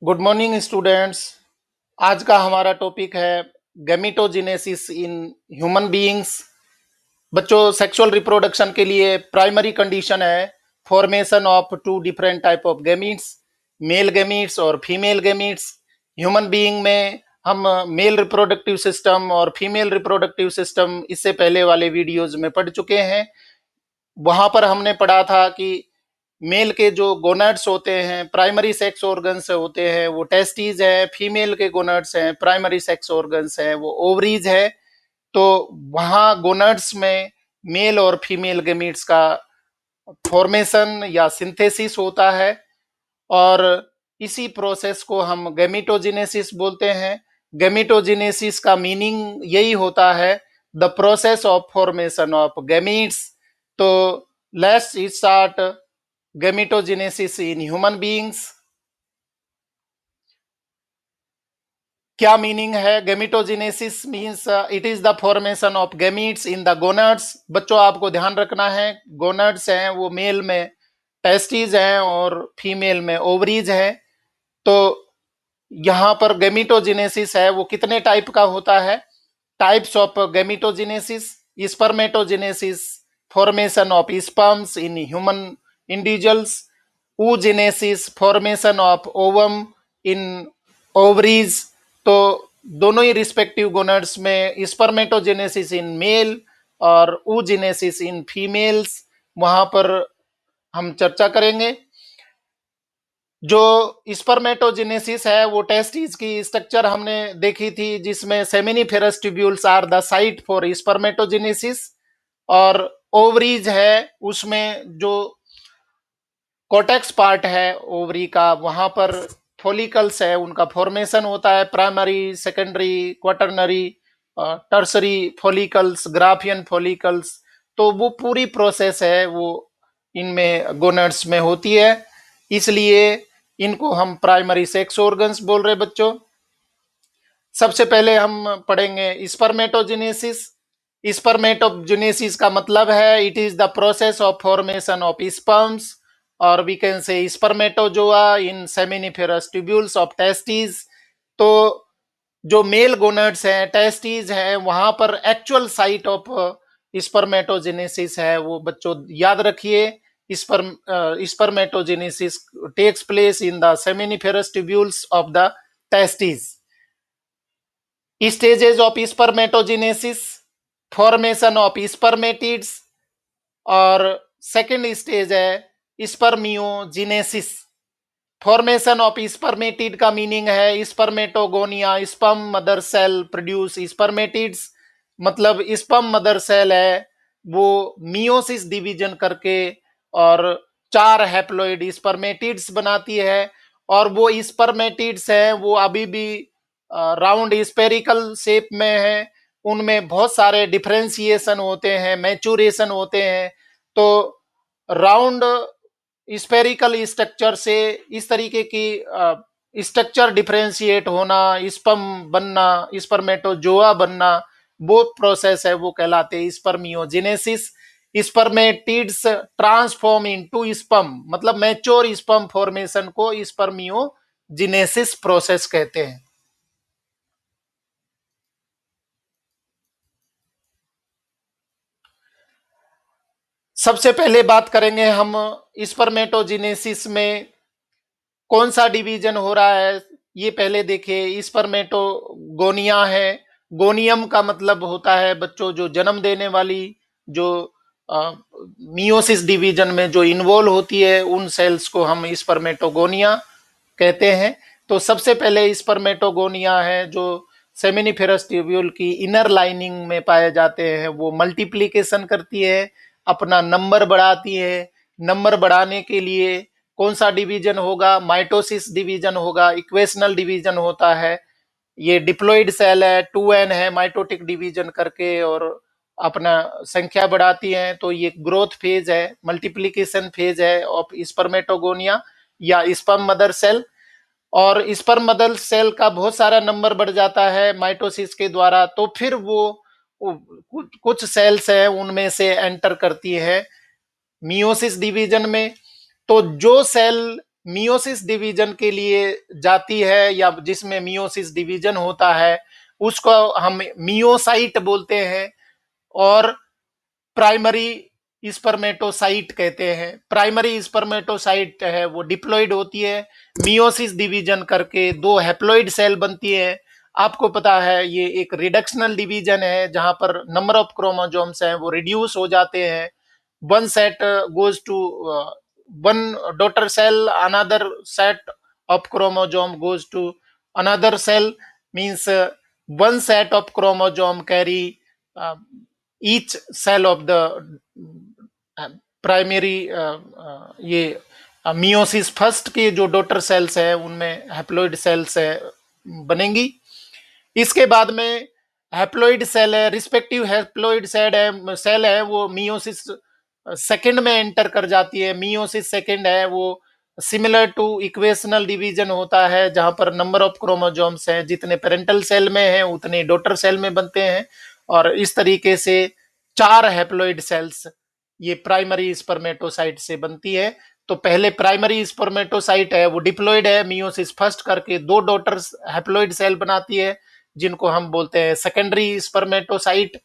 Good morning students. आज का हमारा टॉपिक है गैमेटोजेनेसिस इन ह्यूमन बीइंग्स। बच्चों, सेक्सुअल रिप्रोडक्शन के लिए प्राइमरी कंडीशन है formation of two different type of gametes, male gametes और फीमेल गैमीट्स। ह्यूमन बीइंग में हम मेल रिप्रोडक्टिव सिस्टम और फीमेल रिप्रोडक्टिव सिस्टम इससे पहले वाले वीडियोज में पढ़ चुके हैं। वहां पर हमने पढ़ा था कि मेल के जो गोनाड्स होते हैं, प्राइमरी सेक्स ऑर्गन्स होते हैं, वो टेस्टीज है। फीमेल के गोनाड्स हैं, प्राइमरी सेक्स ऑर्गन्स हैं, वो ओवरीज है। तो वहां गोनाड्स में मेल और फीमेल गैमीट्स का फॉर्मेशन या सिंथेसिस होता है और इसी प्रोसेस को हम गैमेटोजेनेसिस बोलते हैं। गैमेटोजेनेसिस का मीनिंग यही होता है, the process of formation of gametes. तो let's start gametogenesis in human beings. क्या मीनिंग है? Gametogenesis means it is the formation of gametes in the gonads. बच्चों, आपको ध्यान रखना है, गोनाड्स हैं वो मेल में टेस्टीज हैं और फीमेल में ओवरीज है। तो यहाँ पर गैमेटोजेनेसिस है वो कितने टाइप का होता है? Types of gametogenesis: spermatogenesis, formation of sperms in human individuals; oogenesis, formation of ovum in ovaries. तो दोनों ही रिस्पेक्टिव गोनाड्स में स्पर्मेटोजेनेसिस इन मेल और oogenesis इन फीमेल्स, वहां पर हम चर्चा करेंगे। जो स्पर्मेटोजेनेसिस है वो टेस्टिस की स्ट्रक्चर हमने देखी थी, जिसमें seminiferous tubules are the site for spermatogenesis, और ओवरीज है उसमें जो कोटेक्स पार्ट है ओवरी का, वहां पर फॉलिकल्स है, उनका फॉर्मेशन होता है। Primary, secondary, quaternary, tertiary follicles, Graafian follicles. तो वो पूरी प्रोसेस है वो इनमें गोनड्स में होती है, इसलिए इनको हम प्राइमरी सेक्स ऑर्गन्स बोल रहे बच्चों। सबसे पहले हम पढ़ेंगे स्पर्मेटोजेनेसिस। स्पर्मेटोजेनेसिस का मतलब है it is the process of formation of sperms, और we can say spermatozoa in seminiferous tubules of testis. तो जो मेल गोनड्स हैं, टेस्टिस हैं, वहां पर एक्चुअल साइट ऑफ स्पर्मेटोजेनेसिस है वो बच्चों याद रखिए। Spermatogenesis takes place in the seminiferous tubules of the testis. Stages of spermatogenesis: formation of spermatids, और सेकेंड स्टेज है स्पर्मियोजेनेसिस। फॉर्मेशन ऑफ स्पर्मेटिड का मीनिंग है spermatogonia, sperm mother cell produce spermatids. मतलब स्पर्म मदर सेल है वो meiosis division करके और 4 haploid spermatids बनाती है, और वो स्पर्मेटिड्स हैं वो अभी भी राउंड स्पेरिकल शेप में है। उनमें बहुत सारे डिफरेंशिएशन होते हैं, मैचुरेशन होते हैं। तो राउंड स्पेरिकल स्ट्रक्चर से इस तरीके की स्ट्रक्चर डिफरेंशिएट होना, स्पर्म बनना, स्पर्मेटोजोआ बनना, वो प्रोसेस है वो कहलाते हैं spermiogenesis. Spermatids transform into sperm, मतलब मैच्योर स्पर्म फॉर्मेशन को स्पर्मियोजेनेसिस प्रोसेस कहते हैं। सबसे पहले बात करेंगे हम स्पर्मेटोजेनेसिस में कौन सा डिवीजन हो रहा है। ये पहले देखिए, स्पर्मेटोगोनिया है। गोनियम का मतलब होता है बच्चों जो जन्म देने वाली, जो मियोसिस डिवीजन में जो इन्वॉल्व होती है, उन सेल्स को हम स्पर्मेटोगोनिया कहते हैं। तो सबसे पहले स्पर्मेटोगोनिया है जो सेमिनिफेरस ट्यूब्यूल की इनर लाइनिंग में पाए जाते हैं। वो मल्टीप्लीकेशन करती है, अपना नंबर बढ़ाती है। नंबर बढ़ाने के लिए कौन सा डिवीजन होगा? माइटोसिस डिवीजन होगा, इक्वेशनल डिवीजन होता है। ये डिप्लॉइड सेल है, 2n है माइटोटिक डिवीजन करके, और अपना संख्या बढ़ाती हैं। तो ये ग्रोथ फेज है, मल्टीप्लीकेशन फेज है ऑफ स्पर्मेटोगोनिया या स्पर्म मदर सेल। और स्पर्म मदर सेल का बहुत सारा नंबर बढ़ जाता है माइटोसिस के द्वारा, तो फिर वो कुछ सेल्स हैं उनमें से एंटर करती है मियोसिस डिवीजन में। तो जो सेल मियोसिस डिवीजन के लिए जाती है या जिसमें मियोसिस डिवीजन होता है उसको हम मियोसाइट बोलते हैं। और प्राइमरी स्पर्मेटोसाइट कहते हैं। प्राइमरी स्पर्मेटोसाइट है वो डिप्लॉइड होती है, मियोसिस डिवीजन करके दो हैप्लॉइड सेल बनती है। आपको पता है ये एक रिडक्शनल डिवीजन है जहां पर नंबर ऑफ क्रोमोजोम्स हैं वो रिड्यूस हो जाते हैं। one set goes to one daughter cell, another set of chromosome goes to another cell, means one set of chromosome carry uh, each cell of the primary ये meiosis first के जो daughter cells है उनमें haploid cells है बनेंगी। इसके बाद में हैप्लॉइड सेल है, रिस्पेक्टिव हैप्लॉइड सेल है वो मियोसिस सेकंड में एंटर कर जाती है। मियोसिस सेकंड है वो सिमिलर टू इक्वेशनल डिवीजन होता है जहां पर नंबर ऑफ क्रोमोजोम्स हैं जितने पेरेंटल सेल में हैं उतने डॉटर सेल में बनते हैं। और इस तरीके से चार हैप्लॉइड सेल्स ये प्राइमरी स्पर्मेटोसाइट से बनती है। तो पहले प्राइमरी स्पर्मेटोसाइट है वो डिप्लॉइड है, मियोसिस फर्स्ट करके दो डॉटर हैप्लॉइड सेल बनाती है जिनको हम बोलते हैं सेकेंडरी स्पर्मेटोसाइट।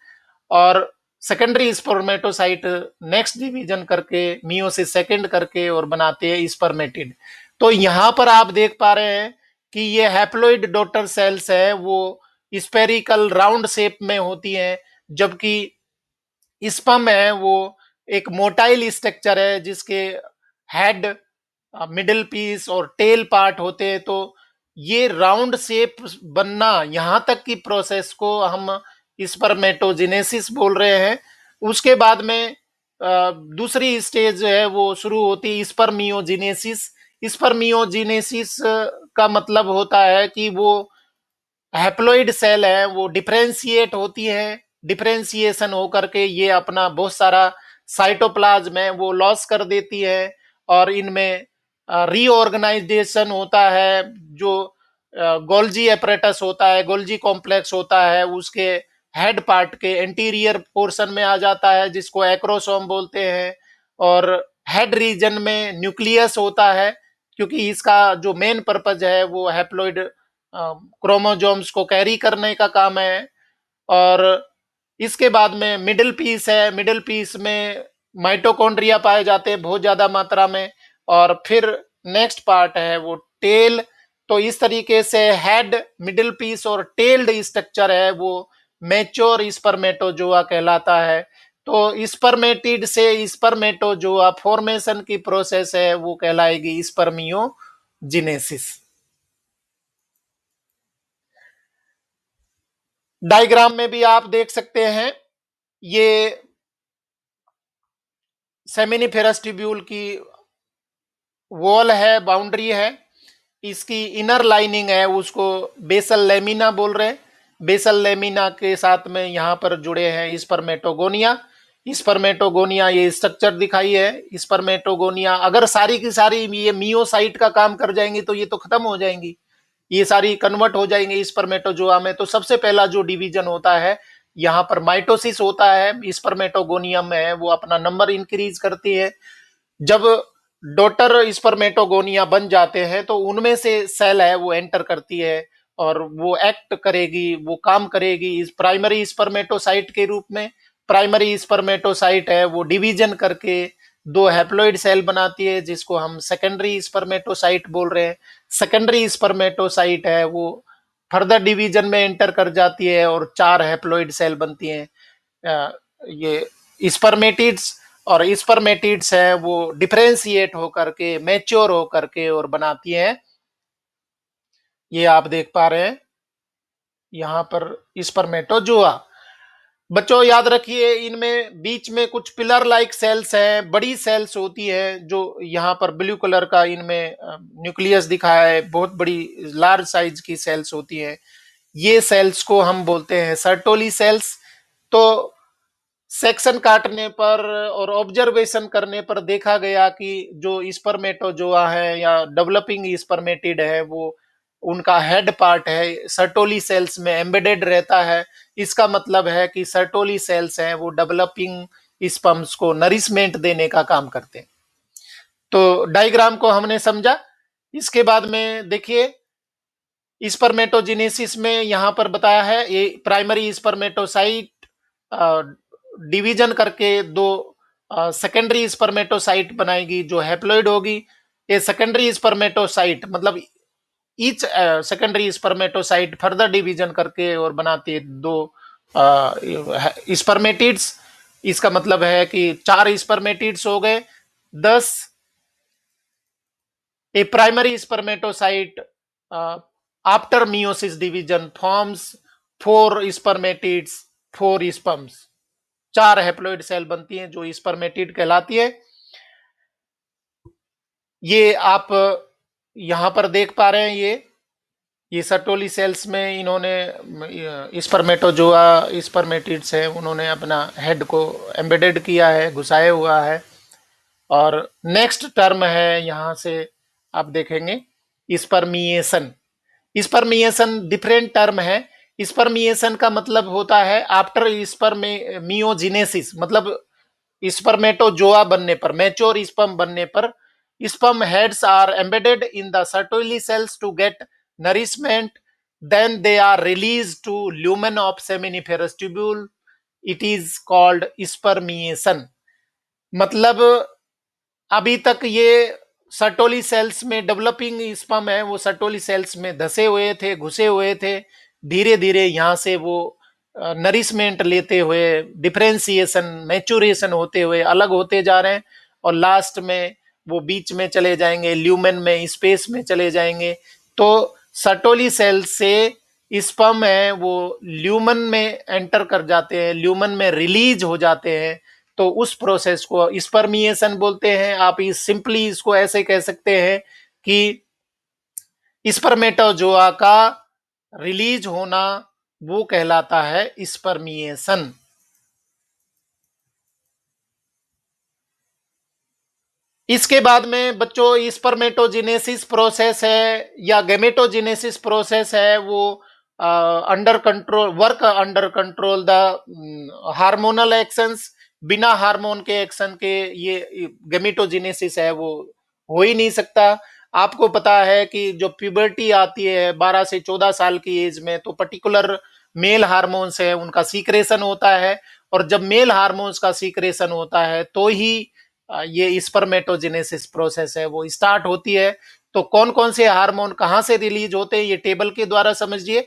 और सेकेंडरी स्पर्मेटोसाइट नेक्स्ट डिवीजन करके मियोसिस सेकंड करके और बनाते हैं स्पर्मेटिड। तो यहां पर आप देख पा रहे हैं कि ये हैप्लॉइड डॉटर सेल्स है वो स्पेरिकल राउंड शेप में होती हैं, जबकि स्पर्म है वो एक मोटाइल स्ट्रक्चर है जिसके हेड, मिडिल पीस और टेल पार्ट होते हैं। तो ये राउंड शेप बनना यहाँ तक की प्रोसेस को हम स्पर्मेटोजेनेसिस बोल रहे हैं। उसके बाद में दूसरी स्टेज जो है वो शुरू होती है स्पर्मियोजेनेसिस। स्पर्मियोजेनेसिस का मतलब होता है कि वो हैप्लॉइड सेल है वो डिफरेंशिएट होती है। डिफरेंशिएशन होकर के ये अपना बहुत सारा साइटोप्लाज्म है वो लॉस कर देती है और इनमें रीऑर्गेनाइजेशन होता है। जो गोल्जी एपरेटस होता है, गोल्जी कॉम्प्लेक्स होता है, उसके हेड पार्ट के एंटीरियर पोर्शन में आ जाता है जिसको एक्रोसोम बोलते हैं। और हेड रीजन में न्यूक्लियस होता है क्योंकि इसका जो मेन पर्पज है वो हैप्लॉइड क्रोमोजोम्स को कैरी करने का काम है। और इसके बाद में मिडिल पीस है, मिडिल पीस में माइटोकॉन्ड्रिया पाए जाते हैं बहुत ज्यादा मात्रा में। और फिर नेक्स्ट पार्ट है वो टेल। तो इस तरीके से हेड, मिडिल पीस और टेल्ड स्ट्रक्चर है वो मैच्योर स्पर्मेटोजोआ कहलाता है। तो स्पर्मेटिड से स्पर्मेटोजोआ फॉर्मेशन की प्रोसेस है वो कहलाएगी स्पर्मियोजिनेसिस। डायग्राम में भी आप देख सकते हैं ये सेमिनिफेरस ट्यूब्यूल की वॉल है, बाउंड्री है। इसकी इनर लाइनिंग है उसको बेसल लेमिना बोल रहे हैं। बेसल लेमिना के साथ में यहाँ पर जुड़े हैं स्पर्मेटोगोनिया। स्पर्मेटोगोनिया ये स्ट्रक्चर दिखाई है। स्पर्मेटोगोनिया अगर सारी की सारी ये मियोसाइट का काम कर जाएंगी तो ये तो खत्म हो जाएंगी, ये सारी कन्वर्ट हो जाएंगे स्पर्मेटोजोआ में। तो सबसे पहला जो डिवीजन होता है यहाँ पर माइटोसिस होता है। स्पर्मेटोगोनियम में है वो अपना नंबर इंक्रीज करती है। जब डॉटर स्पर्मेटोगोनिया बन जाते हैं तो उनमें से सेल है वो एंटर करती है और वो एक्ट करेगी, वो काम करेगी इस प्राइमरी स्पर्मेटोसाइट के रूप में। प्राइमरी स्पर्मेटोसाइट है वो डिवीजन करके दो हैप्लॉइड सेल बनाती है जिसको हम सेकेंडरी स्पर्मेटोसाइट बोल रहे हैं। सेकेंडरी स्पर्मेटोसाइट है वो फर्दर डिवीजन में एंटर कर जाती है और चार हैप्लॉइड सेल बनती हैं। ये स्पर्मेटिड्स और स्पर्मेटिड्स है वो डिफरेंशिएट होकर के, मैच्योर होकर के और बनाती हैं। ये आप देख पा रहे हैं यहाँ पर स्पर्मेटोजोआ। बच्चों याद रखिए इनमें बीच में कुछ पिलर लाइक सेल्स हैं, बड़ी सेल्स होती है जो यहाँ पर ब्लू कलर का इनमें न्यूक्लियस दिखाया है, बहुत बड़ी लार्ज साइज की सेल्स होती हैं। ये सेल्स को हम बोलते हैं सर्टोली सेल्स। तो सेक्शन काटने पर और ऑब्जर्वेशन करने पर देखा गया कि जो स्पर्मेटोजोआ है या डेवलपिंग स्पर्मेटिड है वो उनका हेड पार्ट है सर्टोली सेल्स में एम्बेडेड रहता है। इसका मतलब है कि सर्टोली सेल्स हैं वो डेवलपिंग स्पर्म्स को नरिशमेंट देने का काम करते हैं। तो डायग्राम को हमने समझा। इसके बाद में देखिए स्पर्मेटोजेनेसिस में यहां पर बताया है ये प्राइमरी स्पर्मेटोसाइट डिवीजन करके दो सेकेंडरी स्पर्मेटोसाइट बनाएगी जो हैप्लॉइड होगी। ये सेकेंडरी स्पर्मेटोसाइट मतलब each secondary spermatocyte further division करके और बनाती है दो स्पर्मेटिड्स। इसका मतलब है कि 4 स्पर्मेटिड्स हो गए। 10 A primary spermatocyte after meiosis division forms 4 spermatids, 4 sperms। 4 haploid cell बनती हैं जो स्पर्मेटिड कहलाती है। ये आप यहां पर देख पा रहे हैं ये सर्टोली सेल्स में इन्होंने स्पर्मेटोजोआ स्पर्मेटिड्स हैं उन्होंने अपना हेड को एम्बेडेड किया है, घुसाया हुआ है। और नेक्स्ट टर्म है यहां से आप देखेंगे स्पर्मिएशन। स्पर्मिएशन डिफरेंट टर्म है। स्पर्मिएशन का मतलब होता है आफ्टर स्पर्मियोजेनेसिस, मतलब स्पर्मेटोजोआ बनने पर, मैच्योर स्पर्म बनने पर sperm heads are embedded in the Sertoli cells to get nourishment. Then they are released to lumen of seminiferous tubule. It is called spermiation। मतलब अभी तक ये सर्टोली सेल्स में डेवलपिंग स्पर्म है वो सर्टोली सेल्स में धसे हुए थे, घुसे हुए थे। धीरे धीरे यहाँ से वो नरिशमेंट लेते हुए डिफरेंशिएशन मैच्योरेशन होते हुए अलग होते जा रहे हैं और लास्ट में वो बीच में चले जाएंगे, ल्यूमेन में, स्पेस में चले जाएंगे। तो सर्टोली सेल से स्पर्म है वो ल्यूमन में एंटर कर जाते हैं, ल्यूमन में रिलीज हो जाते हैं। तो उस प्रोसेस को स्पर्मिएशन बोलते हैं। आप इस सिंपली इसको ऐसे कह सकते हैं कि स्पर्मेटोजोआ का रिलीज होना वो कहलाता है स्पर्मिएशन। इसके बाद में बच्चों स्पर्मेटोजेनेसिस प्रोसेस है या गेमेटोजेनेसिस प्रोसेस है वो under control work under control the hormonal actions. बिना हार्मोन के एक्शन के ये गेमेटोजेनेसिस है वो हो ही नहीं सकता। आपको पता है कि जो प्यूबर्टी आती है 12 से 14 साल की एज में तो पर्टिकुलर मेल हार्मोन्स है उनका सीक्रेशन होता है और जब मेल हार्मोन्स का सीक्रेशन होता है तो ही ये स्पर्मेटोजेनेसिस प्रोसेस है वो स्टार्ट होती है। तो कौन कौन से हार्मोन कहां से रिलीज होते हैं ये टेबल के द्वारा समझिए,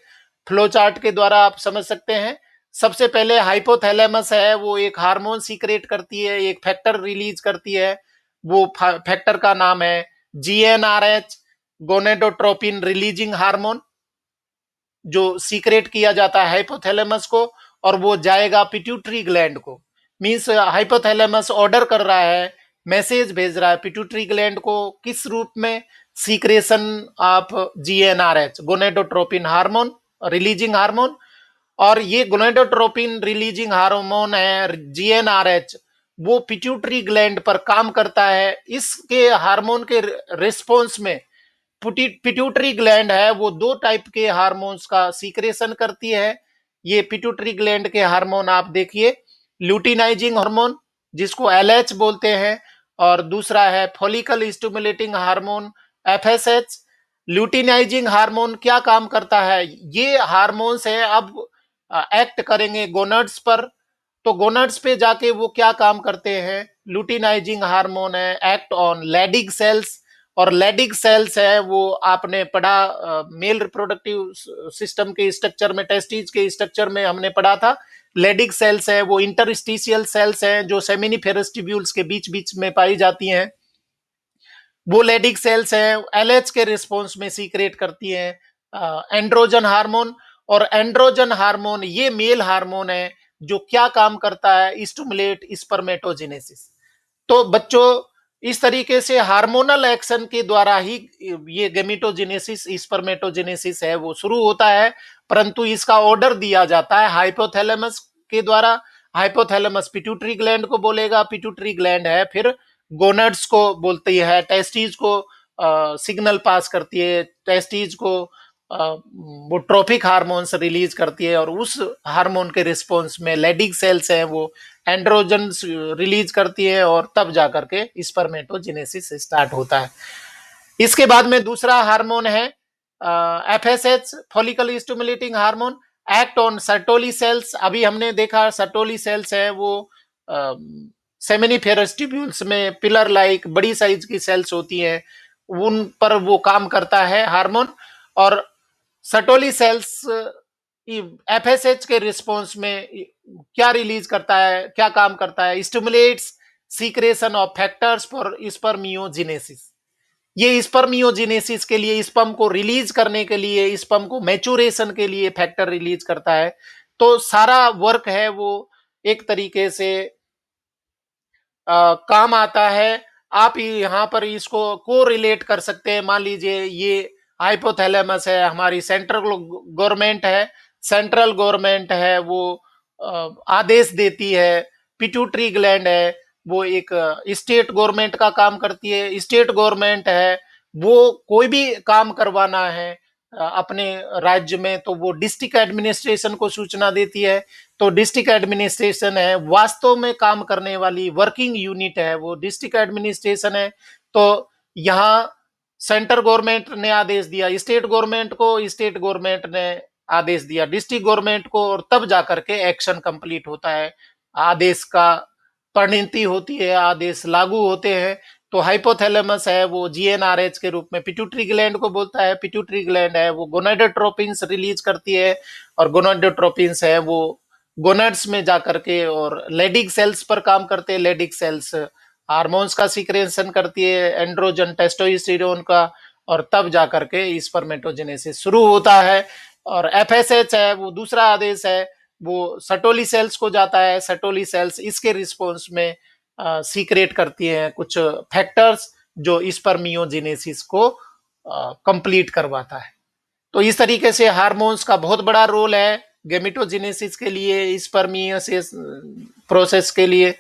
फ्लो चार्ट के द्वारा आप समझ सकते हैं। सबसे पहले हाइपोथैलेमस है वो एक हार्मोन सीक्रेट करती है, एक फैक्टर रिलीज करती है। वो फैक्टर का नाम है GnRH, गोनेडोट्रोपिन रिलीजिंग हार्मोन, जो सीक्रेट किया जाता है हाइपोथैलेमस को और वो जाएगा पिट्यूटरी ग्लैंड को। मींस हाइपोथैलेमस ऑर्डर कर रहा है, मैसेज भेज रहा है पिट्यूटरी ग्लैंड को किस रूप में, secretion of GnRH, gonadotropin hormone releasing hormone. और ये गोनेडोट्रोपिन रिलीजिंग हार्मोन है GnRH वो पिट्यूटरी ग्लैंड पर काम करता है। इसके हार्मोन के रिस्पॉन्स में पिट्यूटरी ग्लैंड है वो 2 टाइप के हार्मोन्स का सीक्रेशन करती है। ये पिट्यूटरी ग्लैंड के हार्मोन आप देखिए, ल्यूटिनाइजिंग हार्मोन जिसको LH बोलते हैं और दूसरा है follicle stimulating hormone FSH। Luteinizing hormone क्या काम करता है, ये हार्मोन्स है अब एक्ट करेंगे गोनड्स पर। तो गोनड्स पे जाके वो क्या काम करते हैं, ल्यूटिनाइजिंग हार्मोन है एक्ट ऑन लेडिग सेल्स। और लेडिग सेल्स है वो आपने पढ़ा मेल रिप्रोडक्टिव सिस्टम के स्ट्रक्चर में, टेस्टिज के स्ट्रक्चर में हमने पढ़ा था। लेडिग सेल्स है वो इंटरस्टिशियल सेल्स हैं जो सेमिनिफेरस ट्यूब्यूल्स के बीच बीच में पाई जाती हैं। वो लेडिग सेल्स हैं LH के रिस्पॉन्स में सीक्रेट करती हैं एंड्रोजन हार्मोन। और एंड्रोजन हार्मोन ये मेल हार्मोन है जो क्या काम करता है, स्टिमुलेट स्पर्मेटोजेनेसिस। तो बच्चों इस तरीके से हार्मोनल एक्शन के द्वारा ही ये गेमिटोजेनेसिस स्पर्मेटोजेनेसिस है वो शुरू होता है। परंतु इसका ऑर्डर दिया जाता है हाइपोथैलेमस के द्वारा। हाइपोथैलेमस पिट्यूटरी ग्लैंड को बोलेगा, पिट्यूटरी ग्लैंड है फिर गोनड्स को बोलती है, टेस्टिज को सिग्नल पास करती है, टेस्टिज को वो ट्रोपिक हार्मोन्स रिलीज करती है और उस हार्मोन के रिस्पॉन्स में लेडिग सेल्स हैं वो एंड्रोजन रिलीज करती है और तब जाकर के स्पर्मेटोजेनेसिस स्टार्ट होता है। इसके बाद में दूसरा हार्मोन है FSH, follicle stimulating hormone, act on Sertoli cells. अभी हमने देखा सर्टोली सेल्स है वो सेमिनिफेरस ट्यूब्यूल्स में पिलर लाइक बड़ी साइज की सेल्स होती हैं, उन पर वो काम करता है हार्मोन। और सर्टोली सेल्स एफएसएच के रिस्पॉन्स में क्या रिलीज करता है, क्या काम करता है, stimulates secretion of factors for spermiogenesis. ये स्पर्मियोजेनेसिस के लिए, स्पर्म को रिलीज करने के लिए, स्पर्म को मैचुरेशन के लिए फैक्टर रिलीज करता है। तो सारा वर्क है वो एक तरीके से काम आता है। आप यहाँ पर इसको को रिलेट कर सकते हैं। मान लीजिए ये हाइपोथैलेमस है, हमारी सेंट्रल गवर्नमेंट है, सेंट्रल गवर्नमेंट है वो आदेश देती है। पिट्यूटरी ग्लैंड है वो एक स्टेट गवर्नमेंट का काम करती है। स्टेट गवर्नमेंट है वो कोई भी काम करवाना है अपने राज्य में तो वो डिस्ट्रिक्ट एडमिनिस्ट्रेशन को सूचना देती है। तो डिस्ट्रिक्ट एडमिनिस्ट्रेशन है वास्तव में काम करने वाली वर्किंग यूनिट है वो डिस्ट्रिक्ट एडमिनिस्ट्रेशन है। तो यहाँ सेंटर गवर्नमेंट ने आदेश दिया स्टेट गवर्नमेंट को, स्टेट गवर्नमेंट ने आदेश दिया डिस्ट्रिक्ट गवर्नमेंट को, और तब जाकर के एक्शन कंप्लीट होता है, आदेश का परिणति होती है, आदेश लागू होते हैं। तो हाइपोथैलेमस है वो जीएनआरएच के रूप में पिट्यूटरी ग्लैंड को बोलता है। पिट्यूटरी ग्लैंड है वो गोनाडोट्रोपिन्स रिलीज करती है, और गोनाडोट्रोपिन्स है वो गोनाड्स में जाकर के और लेडिक सेल्स पर काम करते हैं। लेडिक सेल्स हार्मोन्स का सीक्रेशन करती है, एंड्रोजन टेस्टोस्टेरोन का, और तब जाकर के स्पर्मेटोजेनेसिस शुरू होता है। और एफएसएच है वो दूसरा आदेश है वो सटोली सेल्स को जाता है। सटोली सेल्स इसके रिस्पॉन्स में सीक्रेट करती है कुछ फैक्टर्स जो स्पर्मियोजेनेसिस को कंप्लीट करवाता है। तो इस तरीके से हार्मोन्स का बहुत बड़ा रोल है गेमिटोजेनेसिस के लिए, स्पर्मियोसिस प्रोसेस के लिए।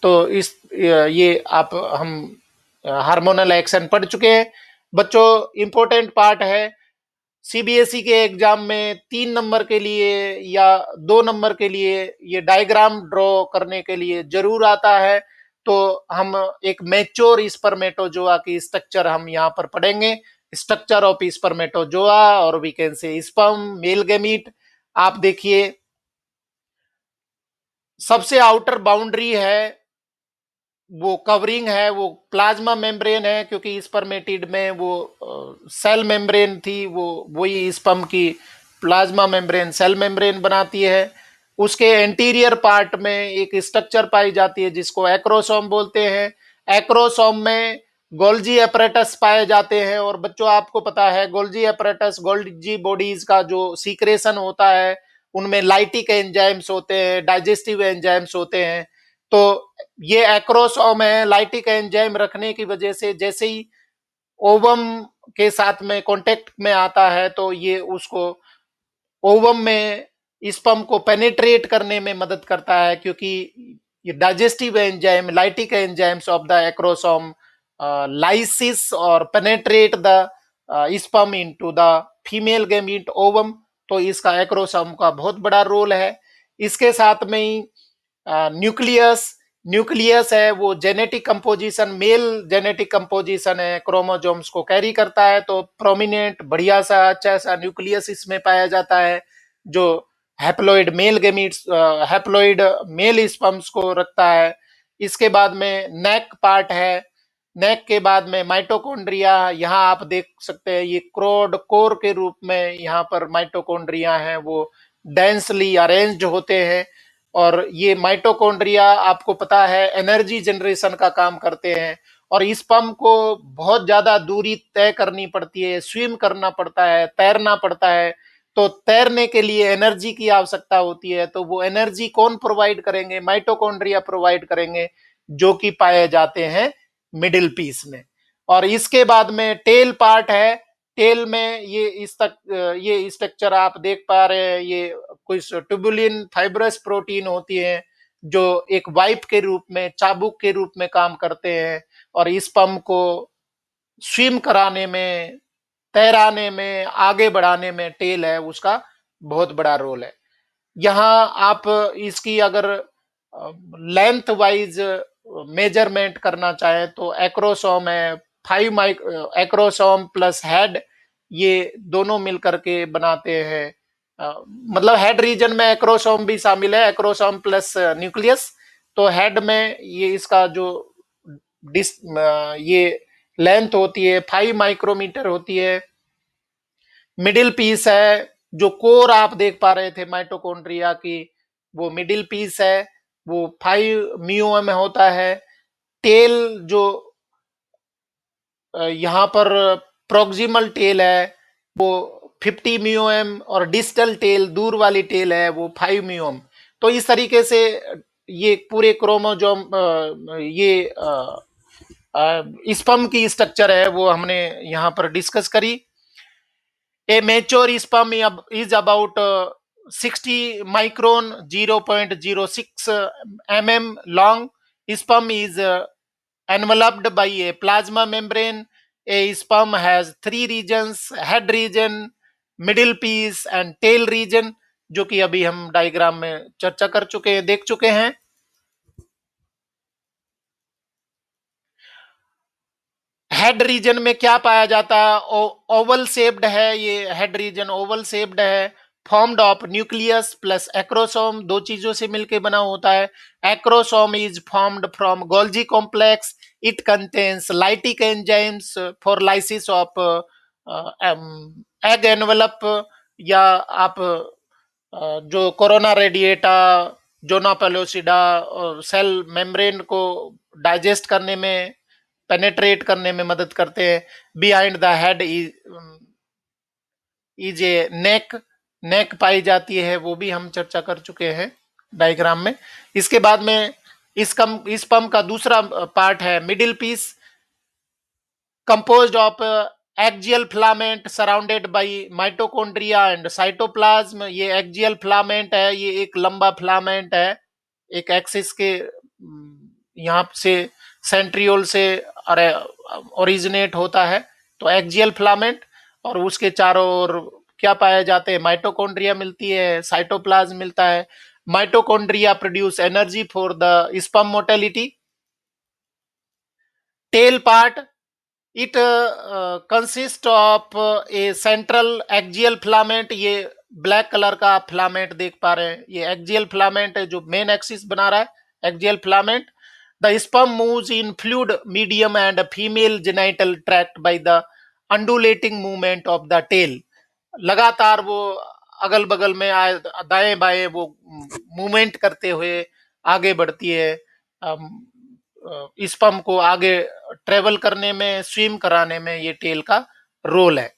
तो इस ये आप हम हार्मोनल एक्शन पढ़ चुके हैं बच्चों। इंपॉर्टेंट पार्ट है सीबीएसई के एग्जाम में 3 नंबर के लिए या 2 नंबर के लिए ये डायग्राम ड्रॉ करने के लिए जरूर आता है। तो हम एक मैच्योर स्पर्मेटोजोआ की स्ट्रक्चर हम यहाँ पर पढ़ेंगे, स्ट्रक्चर ऑफ स्पर्मेटोजोआ, और we can say sperm male gamete. आप देखिए सबसे आउटर बाउंड्री है वो कवरिंग है वो प्लाज्मा मेम्ब्रेन है, क्योंकि स्पर्मेटिड में वो सेल मेम्ब्रेन थी, वो वही स्पर्म की प्लाज्मा मेम्ब्रेन सेल मेम्ब्रेन बनाती है। उसके एंटीरियर पार्ट में एक स्ट्रक्चर पाई जाती है जिसको एक्रोसोम बोलते हैं। एक्रोसोम में गोल्जी एपरेटस पाए जाते हैं। और बच्चों आपको पता है गोल्जी एपरेटस, गोल्जी बॉडीज का जो सीक्रेशन होता है उनमें लाइटिक एंजाइम्स होते हैं, डाइजेस्टिव एंजाइम्स होते हैं। तो ये एक्रोसोम है, लाइटिक एंजाइम रखने की वजह से जैसे ही ओवम के साथ में कांटेक्ट में आता है तो ये उसको ओवम में स्पर्म को पेनिट्रेट करने में मदद करता है, क्योंकि ये digestive enzyme lytic enzymes of the acrosome lysis और penetrate the sperm into the female gamete ovum. तो इसका एक्रोसोम का बहुत बड़ा रोल है। इसके साथ में ही न्यूक्लियस, न्यूक्लियस है वो genetic composition, male genetic composition है, क्रोमोजोम्स को कैरी करता है। तो प्रोमिनेंट बढ़िया सा अच्छा सा न्यूक्लियस इसमें पाया जाता है जो haploid mail gametes, haploid mail sperms को रखता है। इसके बाद में नेक पार्ट है, नेक के बाद में माइटोकॉन्ड्रिया, यहाँ आप देख सकते हैं ये क्रोड कोर के रूप में यहाँ पर माइटोकॉन्ड्रिया हैं वो डेंसली अरेंज्ड होते हैं। और ये माइटोकॉन्ड्रिया आपको पता है एनर्जी जनरेशन का काम करते हैं। और इस पंप को बहुत ज्यादा दूरी तय करनी पड़ती है, स्विम करना पड़ता है, तैरना पड़ता है। तो तैरने के लिए एनर्जी की आवश्यकता होती है। तो वो एनर्जी कौन प्रोवाइड करेंगे? माइटोकॉन्ड्रिया प्रोवाइड करेंगे, जो कि पाए जाते हैं मिडिल पीस में। और इसके बाद में टेल पार्ट है। टेल में ये इस तक ये स्ट्रक्चर आप देख पा रहे हैं, ये कुछ ट्यूबुलिन फाइब्रस प्रोटीन होती है जो एक वाइप के रूप में, चाबुक के रूप में काम करते हैं। और इस पंप को स्विम कराने में, तैराने में, आगे बढ़ाने में टेल है उसका बहुत बड़ा रोल है। यहाँ आप इसकी अगर लेंथ वाइज मेजरमेंट करना चाहें तो एक्रोसोम है 5 एक्रोसोम प्लस हेड, ये दोनों मिल करके बनाते हैं। मतलब हेड रीजन में एक्रोसोम भी शामिल है, एक्रोसोम प्लस न्यूक्लियस। तो हेड में ये इसका जो ये लेंथ होती है 5 माइक्रोमीटर होती है। मिडिल पीस है, जो कोर आप देख पा रहे थे माइटोकॉन्ड्रिया की, वो मिडिल पीस है, वो 5 म्यूएम होता है। टेल जो यहाँ पर प्रोक्सिमल टेल है वो 50 म्यूएम, और डिस्टल टेल दूर वाली टेल है वो 5 म्यूएम। तो इस तरीके से ये पूरे क्रोमोजोम ये स्पर्म की स्ट्रक्चर है वो हमने यहाँ पर डिस्कस करी। A mature sperm is about 60 micron, 0.06 mm long. Sperm is enveloped by a plasma membrane. A sperm has three regions: head region, middle piece and tail region, जो कि अभी हम डायग्राम में चर्चा कर चुके हैं, देख चुके हैं। हेड रीजन में क्या पाया जाता है? ओवल शेप्ड है, ये हेड रीजन ओवल शेप्ड है, formed of nucleus plus acrosome, दो चीजों से मिलकर बना होता है। Acrosome is formed from Golgi complex. It contains lytic enzymes for lysis of egg envelope, या आप जो corona radiata, zona pellucida cell membrane को डाइजेस्ट करने में, पेनेट्रेट करने में मदद करते हैं। Behind the head is a neck, neck पाई जाती है, वो भी हम चर्चा कर चुके हैं डायग्राम में। इसके बाद में इस पंप का दूसरा पार्ट है middle piece, composed of axial filament surrounded by mitochondria and cytoplasm। ये axial filament है, ये एक लंबा फिलामेंट है, एक एक्सिस के यहाँ से सेंट्रियोल से ओरिजिनेट होता है, तो एक्सियल फिलामेंट। और उसके चारों ओर क्या पाए जाते हैं? माइटोकॉन्ड्रिया मिलती है, साइटोप्लाज्म मिलता है। Mitochondria produce energy for the sperm motility. Tail part, it consist of A central axial filament. ये ब्लैक कलर का फिलामेंट देख पा रहे हैं, ये एक्सियल फिलामेंट है जो मेन एक्सिस बना रहा है, axial filament. The sperm moves in fluid medium and female genital tract by the undulating movement of the tail. लगातार वो अगल बगल में दाएं बाएं वो मूवमेंट करते हुए आगे बढ़ती है, स्पर्म को आगे ट्रेवल करने में, स्विम कराने में ये टेल का रोल है।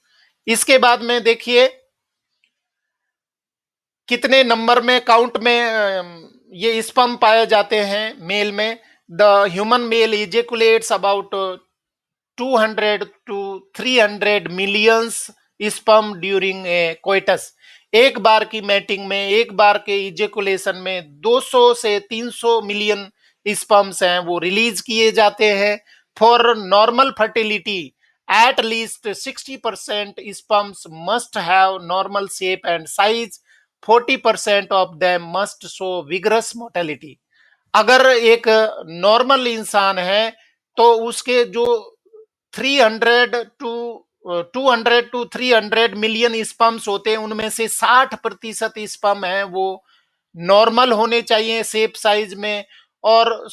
इसके बाद में देखिए कितने नंबर में, काउंट में ये स्पर्म पाए जाते हैं मेल में। The human male ejaculates about 200 to 300 millions sperm during a coitus. एक बार की मैटिंग में, एक बार के इजेकुलेशन में 200 से 300 मिलियन स्पर्म्स हैं वो रिलीज किए जाते हैं। For normal fertility at least 60% sperms must have normal shape and size. 40% of them must show vigorous motility. अगर एक नॉर्मल इंसान है तो उसके जो 300 टू 200 टू 300 मिलियन स्पर्म्स होते हैं, उनमें से 60% स्पर्म है वो नॉर्मल होने चाहिए शेप साइज में, और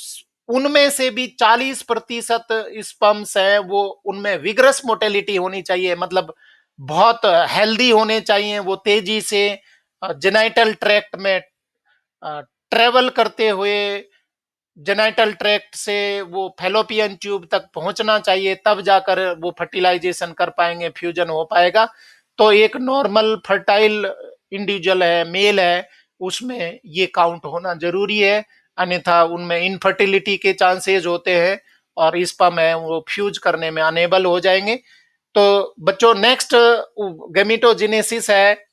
उनमें से भी 40% स्पर्म्स है वो उनमें विगरस मोटिलिटी होनी चाहिए, मतलब बहुत हेल्दी होने चाहिए, वो तेजी से जेनाइटल ट्रैक्ट में ट्रेवल करते हुए जेनाइटल ट्रैक्ट से वो फैलोपियन ट्यूब तक पहुंचना चाहिए, तब जाकर वो फर्टिलाइजेशन कर पाएंगे, फ्यूजन हो पाएगा। तो एक नॉर्मल फर्टाइल इंडिविजुअल है, मेल है, उसमें ये काउंट होना जरूरी है, अन्यथा उनमें इनफर्टिलिटी के चांसेस होते हैं और स्पर्म है वो फ्यूज करने में अनेबल हो जाएंगे। तो बच्चों नेक्स्ट गैमेटोजेनेसिस है,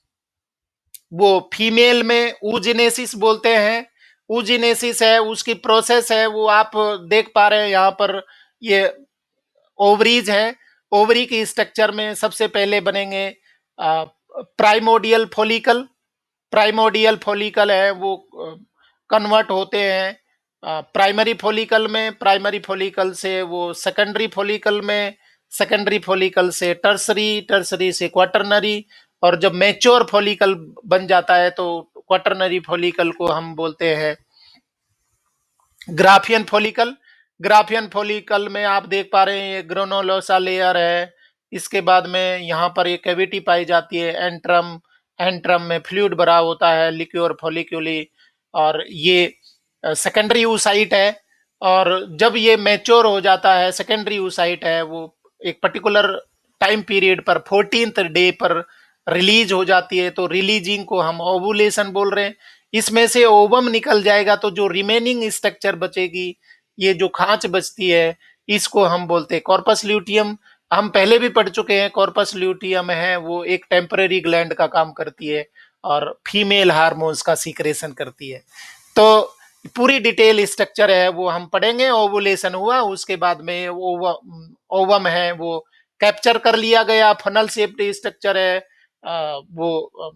वो फीमेल में ऊजेनेसिस बोलते हैं। ऊजेनेसिस है, उसकी प्रोसेस है वो आप देख पा रहे हैं यहाँ पर, ये ओवरीज है। ओवरी की स्ट्रक्चर में सबसे पहले बनेंगे प्राइमोडियल फॉलिकल। प्राइमोडियल फॉलिकल है वो कन्वर्ट होते हैं प्राइमरी फॉलिकल में, प्राइमरी फॉलिकल से वो सेकेंडरी फॉलिकल में, सेकेंडरी फॉलिकल से टर्सरी, टर्सरी से क्वाटरनरी, और जब मैच्योर फॉलिकल बन जाता है तो क्वाटरनरी फॉलिकल को हम बोलते हैं ग्राफियन फॉलिकल। ग्राफियन फॉलिकल में आप देख पा रहे हैं ये ग्रेनुलोसा लेयर है। इसके बाद में यहाँ पर एक कैविटी पाई जाती है एंट्रम, एंट्रम में फ्लूइड भरा होता है लिक्योर फॉलिक्यूली, और ये सेकेंडरी oocyte है। और जब ये मैच्योर हो जाता है, सेकेंडरी oocyte है वो एक पर्टिकुलर टाइम पीरियड पर 14th डे पर रिलीज हो जाती है, तो रिलीजिंग को हम ओवुलेशन बोल रहे हैं। इसमें से ओवम निकल जाएगा तो जो रिमेनिंग स्ट्रक्चर बचेगी, ये जो खांच बचती है, इसको हम बोलते हैं कॉर्पस ल्यूटियम। हम पहले भी पढ़ चुके हैं, कॉर्पस ल्यूटियम है वो एक टेम्पररी ग्लैंड का काम करती है और फीमेल हार्मोन्स का सीक्रेशन करती है। तो पूरी डिटेल स्ट्रक्चर है वो हम पढ़ेंगे। ओवुलेशन हुआ, उसके बाद में ओवम है वो कैप्चर कर लिया गया, फनल शेप्ड स्ट्रक्चर है। वो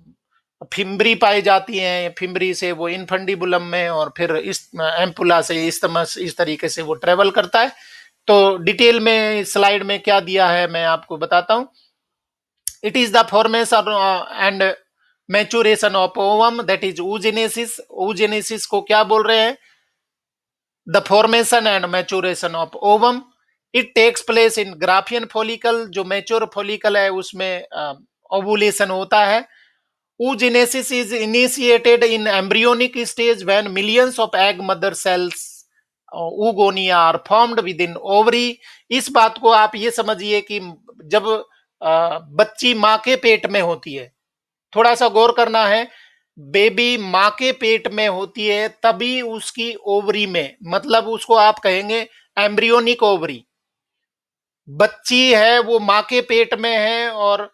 फिम्बरी पाई जाती हैं, फिम्बरी से वो इनफंडिबुलम में, और फिर इस एम्पुला से इस्तमस, इस तरीके से वो ट्रेवल करता है। तो डिटेल में स्लाइड में क्या दिया है मैं आपको बताता हूं। It is the formation and maturation of ovum, that is oogenesis। oogenesis को क्या बोल रहे हैं? The formation and maturation of ovum. It takes place in graafian follicle, जो मैच्योर फॉलिकल है उसमें ओवुलेशन होता है। oogenesis is initiated in embryonic stage when millions of egg mother cells oogonia are formed within ovary। इस बात को आप ये समझिए कि जब बच्ची माँ के पेट में होती है, थोड़ा सा गौर करना है, बेबी माँ के पेट में होती है तभी उसकी ओवरी में, मतलब उसको आप कहेंगे एम्ब्रियोनिक ओवरी। बच्ची है वो माँ के पेट में है और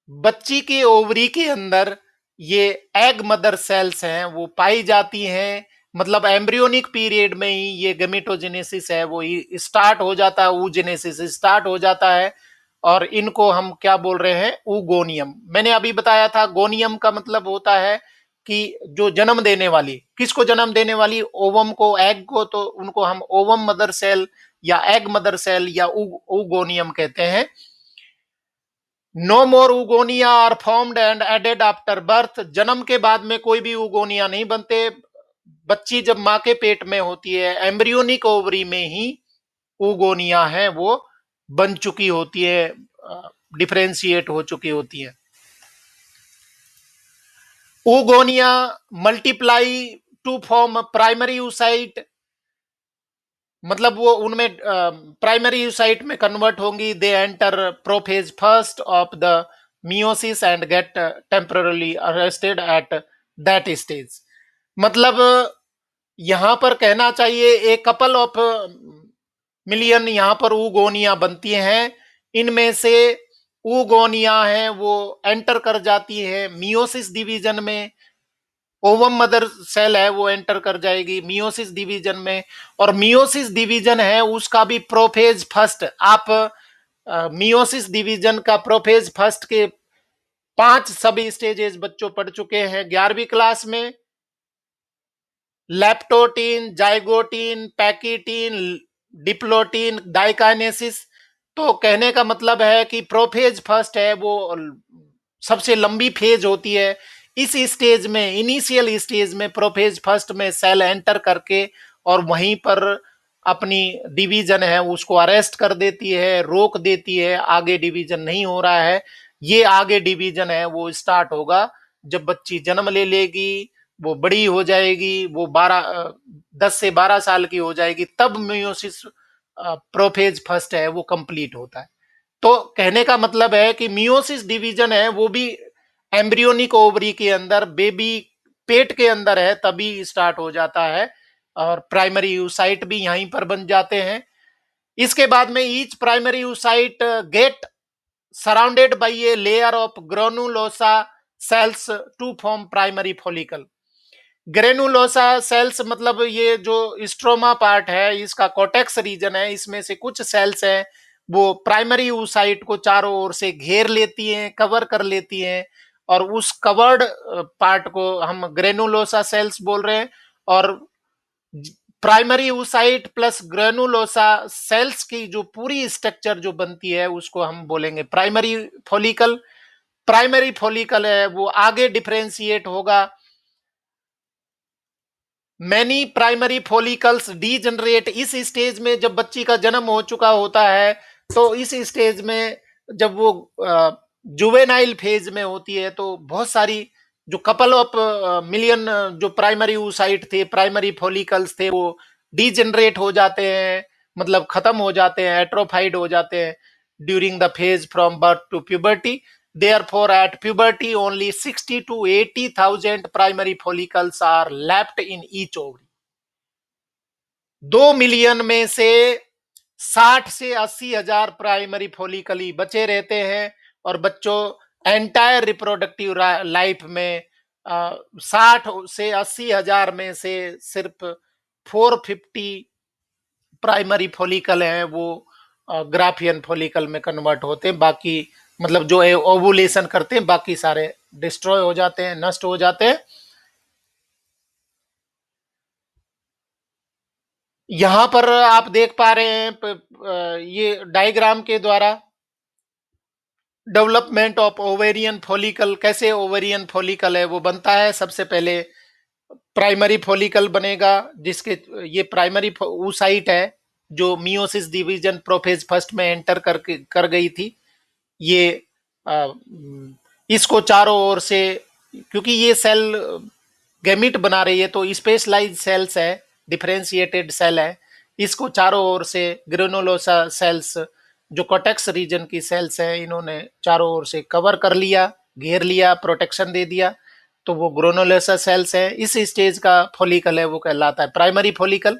बच्ची की ओवरी के अंदर ये एग मदर सेल्स हैं वो पाई जाती हैं। मतलब एम्ब्रियोनिक पीरियड में ही ये गमीटोजेनेसिस है वो स्टार्ट हो जाता है, oogenesis स्टार्ट हो जाता है। और इनको हम क्या बोल रहे हैं? oogoनियम। मैंने अभी बताया था गोनियम का मतलब होता है कि जो जन्म देने वाली, किसको जन्म देने वाली? ओवम को, एग को, तो उनको हम ओवम मदर सेल या एग मदर सेल या oogoनियम कहते हैं। No more oogonia are formed and added after birth. जन्म के बाद में कोई भी उगोनिया नहीं बनते। बच्ची जब माँ के पेट में होती है, एम्ब्रियोनिक ओवरी में ही उगोनिया है वो बन चुकी होती है, डिफरेंशिएट हो चुकी होती है। Oogonia multiply to form primary oocyte, मतलब वो उनमें प्राइमरी साइट में कन्वर्ट होंगी। They enter prophase first of the meiosis and get temporarily arrested at that stage. मतलब यहां पर कहना चाहिए एक कपल ऑफ मिलियन यहां पर ऊगोनिया बनती हैं। इनमें से ऊगोनिया है वो एंटर कर जाती है मियोसिस डिवीजन में। ओवम मदर सेल है वो एंटर कर जाएगी मियोसिस डिवीजन में, और मियोसिस डिवीजन है उसका भी प्रोफेज फर्स्ट। आप मियोसिस डिवीजन का प्रोफेज फर्स्ट के 5 सब स्टेजेस बच्चों पढ़ चुके हैं 11वीं क्लास में। Leptotene, zygotene, pachytene, diplotene, diakinesis. तो कहने का मतलब है कि प्रोफेज फर्स्ट है वो सबसे लंबी फेज होती है। इस स्टेज में, इनिशियल स्टेज में प्रोफेज फर्स्ट में सेल एंटर करके और वहीं पर अपनी डिवीजन है उसको अरेस्ट कर देती है, रोक देती है, आगे डिवीजन नहीं हो रहा है। ये आगे डिवीजन है वो स्टार्ट होगा जब बच्ची जन्म ले लेगी, वो बड़ी हो जाएगी, वो 10 से 12 साल की हो जाएगी, तब मियोसिस प्रोफेज फर्स्ट है वो कंप्लीट होता है। तो कहने का मतलब है कि मियोसिस डिवीजन है वो भी एम्ब्रियोनिक ओवरी के अंदर, बेबी पेट के अंदर है तभी स्टार्ट हो जाता है, और प्राइमरी oocyte भी यहीं पर बन जाते हैं। इसके बाद में each primary oocyte get surrounded by a layer of granulosa cells to form primary follicle. Granulosa cells मतलब ये जो स्ट्रोमा पार्ट है इसका कोटेक्स रीजन है, इसमें से कुछ सेल्स हैं वो प्राइमरी oocyte को चारों ओर से घेर लेती हैं, कवर कर लेती हैं, और उस कवर्ड पार्ट को हम ग्रेनुलोसा सेल्स बोल रहे हैं। और primary oocyte plus granulosa cells की जो पूरी स्ट्रक्चर जो बनती है उसको हम बोलेंगे प्राइमरी फॉलिकल। प्राइमरी फॉलिकल है वो आगे डिफरेंशिएट होगा। मैनी प्राइमरी फॉलिकल्स डीजनरेट, इस स्टेज में जब बच्ची का जन्म हो चुका होता है तो इस स्टेज में जब वो जुवेनाइल फेज में होती है तो बहुत सारी जो कपल ऑफ मिलियन जो प्राइमरी oocyte थे, प्राइमरी फॉलिकल्स थे, वो डीजनरेट हो जाते हैं, मतलब खत्म हो जाते हैं, एट्रोफाइड हो जाते हैं during the phase from birth to puberty. Therefore, at puberty, only 60 to 80,000 primary follicles are left in each ovary. 2 million में से 60 से 80,000 प्राइमरी फॉलिकल ही बचे रहते हैं और बच्चों एंटायर रिप्रोडक्टिव लाइफ में 60 से 80,000 में से सिर्फ 450 प्राइमरी फॉलिकल हैं वो ग्राफियन फॉलिकल में कन्वर्ट होते हैं। बाकी मतलब जो ओवुलेशन करते हैं बाकी सारे डिस्ट्रॉय हो जाते हैं, नष्ट हो जाते हैं। यहां पर आप देख पा रहे हैं ये डायग्राम के द्वारा डेवलपमेंट ऑफ ओवेरियन फॉलिकल, कैसे ओवेरियन फॉलिकल है वो बनता है। सबसे पहले प्राइमरी फॉलिकल बनेगा जिसके ये प्राइमरी oocyte है जो मियोसिस डिवीजन प्रोफेज फर्स्ट में एंटर कर गई थी। ये आ, इसको चारों ओर से, क्योंकि ये सेल गैमिट बना रही है तो स्पेशलाइज सेल्स है, डिफरेंशिएटेड सेल है, इसको चारों ओर से ग्रेनुलोसा सेल्स जो कोटेक्स रीजन की सेल्स है इन्होंने चारों ओर से कवर कर लिया, घेर लिया, प्रोटेक्शन दे दिया, तो वो ग्रेनुलोसा सेल्स है। इस स्टेज का फॉलिकल है वो कहलाता है प्राइमरी फॉलिकल।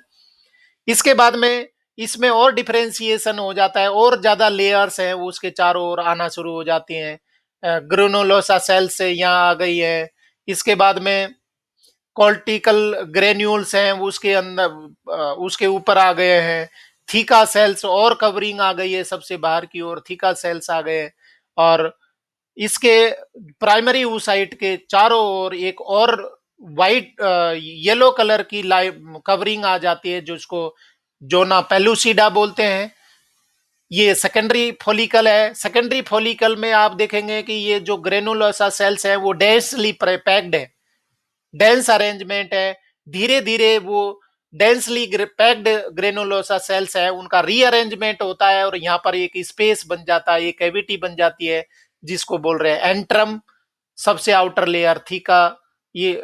इसके बाद में इसमें और डिफरेंशिएशन हो जाता है और ज्यादा लेयर्स हैं वो उसके चारों ओर आना शुरू हो जाती हैं। ग्रेनुलोसा सेल से यहाँ आ गई है। इसके बाद में कॉर्टिकल ग्रेन्यूल्स हैं वो उसके अंदर उसके ऊपर आ गए हैं। थीका सेल्स और कवरिंग आ गई है, सबसे बाहर की ओर थीका सेल्स आ गए। और इसके प्राइमरी oocyte के चारों ओर एक और वाइट येलो कलर की कवरिंग आ जाती है जो उसको जोना पेलुसिडा बोलते हैं। ये सेकेंडरी फॉलिकल है। सेकेंडरी फॉलिकल में आप देखेंगे कि ये जो ग्रेनुलोसा सेल्स है वो डेंसली पैक्ड है, डेंस अरेंजमेंट है। धीरे धीरे वो डेंसली पैक्ड ग्रेनुलोसा सेल्स है उनका रीअरेंजमेंट होता है और यहाँ पर एक स्पेस बन जाता है, एक कैविटी बन जाती है जिसको बोल रहे हैं एंट्रम। सबसे आउटर लेयर थीका, ये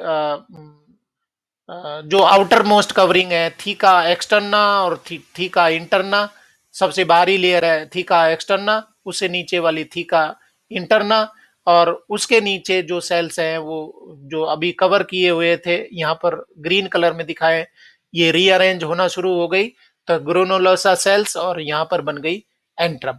जो आउटर मोस्ट कवरिंग है थीका एक्सटर्ना और थीका इंटरना। सबसे बाहरी लेयर है थीका एक्सटर्ना, उससे नीचे वाली थीका इंटरना। और उसके नीचे जो सेल्स हैं वो जो अभी कवर किए हुए थे यहाँ पर ग्रीन कलर में दिखाए, ये रीअरेंज होना शुरू हो गई तो ग्रेनुलोसा सेल्स और यहाँ पर बन गई एंट्रम।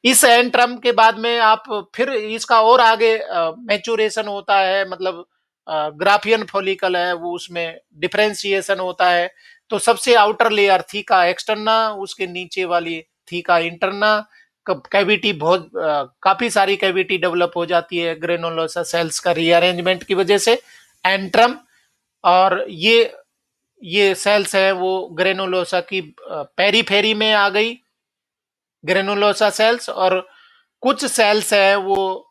इस एंट्रम के बाद में आप फिर इसका और आगे मैच्योरेशन होता है, मतलब ग्राफियन फॉलिकल है वो उसमें डिफरेंशिएशन होता है। तो सबसे आउटर लेयर थीका एक्सटर्ना, उसके नीचे वाली थीका इंटरना, कैविटी बहुत काफी सारी कैविटी डेवलप हो जाती है ग्रेनुलोसा सेल्स का रीअरेंजमेंट की वजह से, एंट्रम। और ये सेल्स है वो ग्रेनुलोसा की पेरीफेरी में आ गई ग्रेनुलोसा सेल्स। और कुछ सेल्स है वो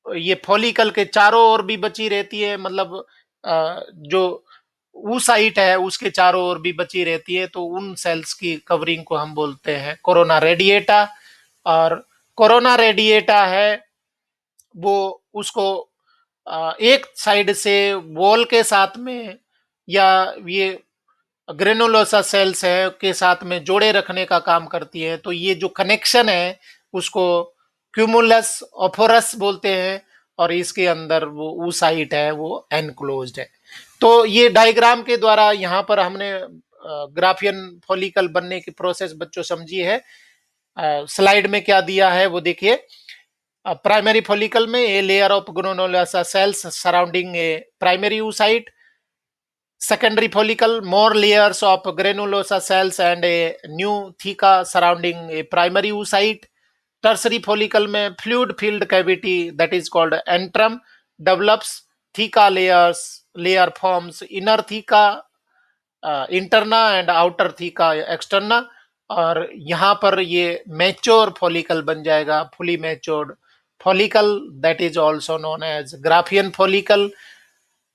ये फॉलिकल के चारों ओर भी बची रहती है, मतलब जो oocyte है उसके चारों ओर भी बची रहती है, तो उन सेल्स की कवरिंग को हम बोलते हैं कोरोना रेडिएटा। और कोरोना रेडिएटा है वो उसको एक साइड से वॉल के साथ में या ये ग्रेनुलोसा सेल्स है के साथ में जोड़े रखने का काम करती है। तो ये जो कनेक्शन है उसको क्यूमुलस ओफोरस बोलते हैं और इसके अंदर वो oocyte है वो एनक्लोज्ड है। तो ये डायग्राम के द्वारा यहाँ पर हमने ग्राफियन फॉलिकल बनने की प्रोसेस बच्चों समझी है। स्लाइड में क्या दिया है वो देखिए। प्राइमरी फॉलिकल में ए layer of granulosa sales surrounding A primary oocyte, secondary follicle more layers of granulosa cells and a new theca surrounding a primary oocyte। tertiary follicle में fluid filled cavity that is called antrum develops, theca layer forms inner theca interna and outer theca externa, और यहाँ पर ये mature follicle बन जाएगा, fully matured follicle, that is also known as graafian follicle.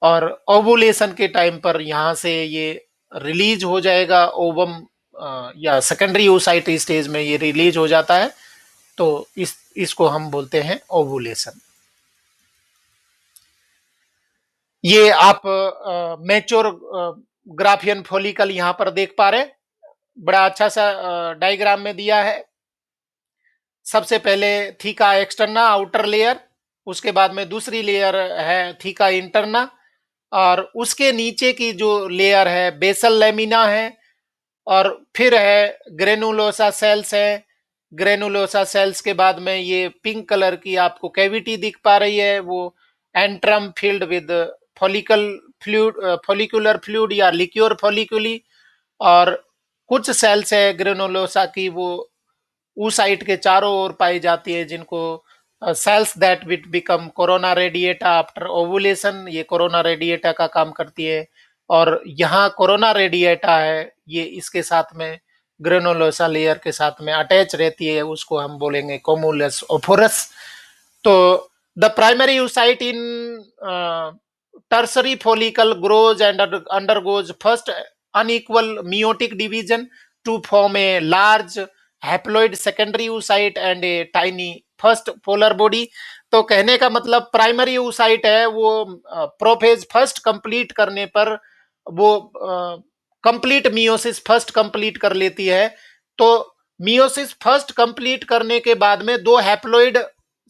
और ovulation के time पर यहाँ से ये रिलीज हो जाएगा ओवम, या सेकेंडरी oocyte स्टेज में ये रिलीज हो जाता है, तो इसको हम बोलते हैं ओवुलेशन। ये आप मैच्योर ग्राफियन फॉलिकल यहाँ पर देख पा रहे हैं, बड़ा अच्छा सा डायग्राम में दिया है। सबसे पहले थीका एक्सटर्ना आउटर लेयर, उसके बाद में दूसरी लेयर है थीका इंटरना, और उसके नीचे की जो लेयर है बेसल लेमिना है, और फिर है ग्रेनुलोसा सेल्स है। ग्रेनुलोसा सेल्स के बाद में ये पिंक कलर की आपको कैविटी दिख पा रही है, वो antrum field with follicle fluid, follicular fluid या लिक्योर फॉलिकुली। और कुछ सेल्स है ग्रेनुलोसा की वो oocyte के चारों ओर पाई जाती है, जिनको cells that will become corona radiata after ovulation, ये कोरोना रेडिएटा का काम करती है। और यहाँ कोरोना रेडिएटा है, ये इसके साथ में ग्रेनुलोसा लेयर के साथ में अटैच रहती है, उसको हम बोलेंगे कोमुलस ओफोरस। तो the primary oocyte in tertiary follicle grows and undergoes first unequal meiotic division to form a large haploid secondary oocyte and a tiny first polar body। तो कहने का मतलब प्राइमरी oocyte है वो प्रोफेज फर्स्ट कंप्लीट करने पर वो complete meiosis first complete कर लेती है। तो मियोसिस फर्स्ट कंप्लीट करने के बाद में दो हैप्लॉइड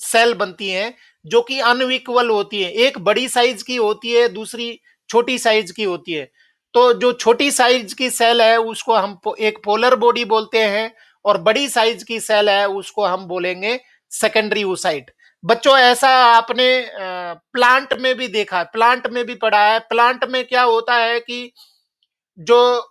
सेल बनती हैं, जो कि अनइक्वल होती है, एक बड़ी साइज की होती है, दूसरी छोटी साइज की होती है। तो जो छोटी साइज की सेल है उसको हम एक पोलर बॉडी बोलते हैं, और बड़ी साइज की सेल है उसको हम बोलेंगे सेकेंडरी oocyte। बच्चों ऐसा आपने प्लांट में भी देखा है, प्लांट में भी पढ़ा है। प्लांट में क्या होता है कि जो